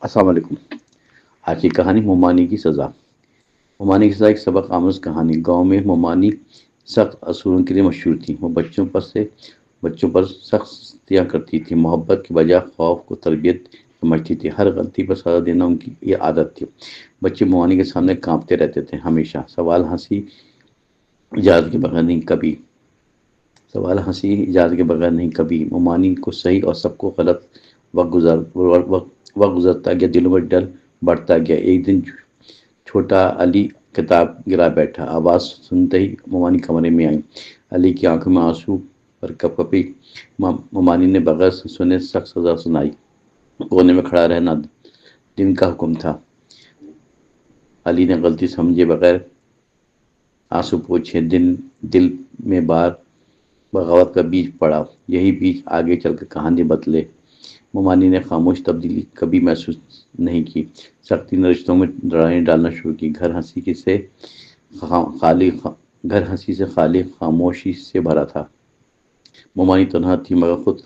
السلام علیکم۔ آج کی کہانی ممانی کی سزا۔ ممانی کی سزا ایک سبق آموز کہانی۔ گاؤں میں ممانی سخت اصولوں کے لیے مشہور تھی۔ وہ بچوں پر سختیاں کرتی تھی، محبت کی بجائے خوف کو تربیت سمجھتی تھی۔ ہر غلطی پر سزا دینا ان کی یہ عادت تھی۔ بچے ممانی کے سامنے کانپتے رہتے تھے ہمیشہ۔ سوال ہنسی اجازت کے بغیر نہیں کبھی۔ ممانی کو صحیح اور سب کو غلط۔ وقت گزرتا گیا، دلوں میں ڈر بڑھتا گیا۔ ایک دن چھوٹا علی کتاب گرا بیٹھا۔ آواز سنتے ہی ممانی کمرے میں آئی۔ علی کی آنکھوں میں آنسو پر کپ کپی۔ ممانی نے بغیر سنے سخت سزا سنائی۔ کونے میں کھڑا رہنا دن کا حکم تھا۔ علی نے غلطی سمجھے بغیر آنسو پوچھے۔ دل میں بغاوت کا بیج پڑا۔ یہی بیج آگے چل کر کہانی بدلے۔ ممانی نے خاموش تبدیلی کبھی محسوس نہیں کی۔ سختی نے رشتوں میں لڑائیاں ڈالنا شروع کی۔ گھر ہنسی سے خالی خاموشی سے بھرا تھا۔ ممانی تنہا تھی مگر خود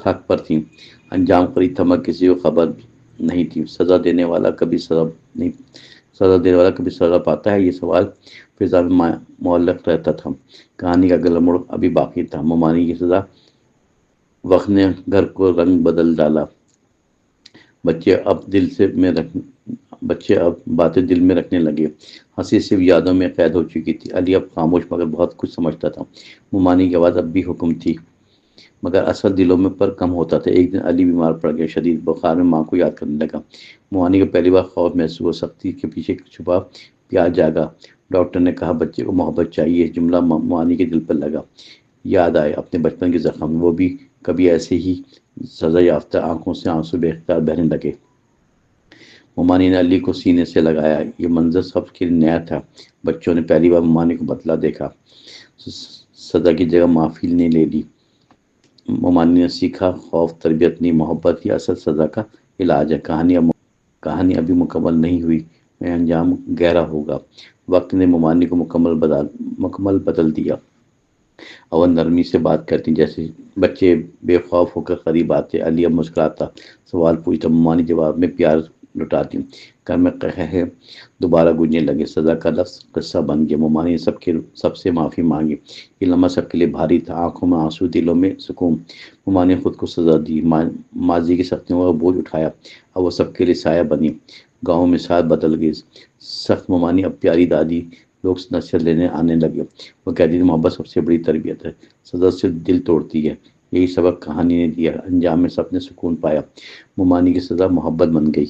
حق پر تھی۔ انجام قریب تھا مگر کسی کو خبر نہیں تھی۔ سزا دینے والا کبھی سزا پاتا ہے؟ یہ سوال فضا میں معلق رہتا تھا۔ کہانی کا اگلا موڑ ابھی باقی تھا۔ ممانی کی سزا۔ وقت نے گھر کو رنگ بدل ڈالا۔ بچے اب باتیں دل میں رکھنے لگے۔ ہنسی صرف یادوں میں قید ہو چکی تھی۔ علی اب خاموش مگر بہت کچھ سمجھتا تھا۔ ممانی کی آواز اب بھی حکم تھی مگر اثر دلوں میں پر کم ہوتا تھا۔ ایک دن علی بیمار پڑ گیا۔ شدید بخار میں ماں کو یاد کرنے لگا۔ ممانی کو پہلی بار خوف محسوس ہوا۔ سختی کے پیچھے چھپا پیار جاگا۔ ڈاکٹر نے کہا بچے کو محبت چاہیے۔ جملہ ممانی کے دل پر لگا۔ یاد آئے اپنے بچپن کے زخم۔ وہ بھی کبھی ایسے ہی سزا یافتہ۔ آنکھوں سے آنسو بے اختیار بہنے لگے۔ ممانی نے علی کو سینے سے لگایا۔ یہ منظر سب کے لیے نیا تھا۔ بچوں نے پہلی بار ممانی کو بدلا دیکھا۔ سزا کی جگہ معافی نے لے لی۔ ممانی نے سیکھا خوف تربیت نہیں، محبت ہی اصل سزا کا علاج ہے۔ کہانی ابھی مکمل نہیں ہوئی، میں انجام گہرا ہوگا۔ وقت نے ممانی کو مکمل بدل دیا۔ اور نرمی سے بات کرتی جیسے بچے بے خوف ہو کر قریب آتے۔ علی اب مسکراتا، سوال پوچھتا، ممانی جواب میں پیار لٹاتی۔ گھر میں قہقہے دوبارہ گونجنے لگے۔ سزا کا لفظ قصہ بن گیا۔ ممانی نے سب سے معافی مانگی۔ یہ لمحہ سب کے لیے بھاری تھا۔ آنکھوں میں آنسو، دلوں میں سکون۔ ممانی نے خود کو سزا دی، ماضی کی سختیوں کا بوجھ اٹھایا۔ اب وہ سب کے لیے سایہ بنی۔ گاؤں میں ساتھ بدل گئی۔ سخت ممانی اب پیاری دادی۔ لوگ نصیحت لینے آنے لگے۔ وہ کہتی تھی محبت سب سے بڑی تربیت ہے، سزا صرف دل توڑتی ہے۔ یہی سبق کہانی نے دیا۔ انجام میں سب نے سکون پایا۔ ممانی کی سزا محبت بن گئی۔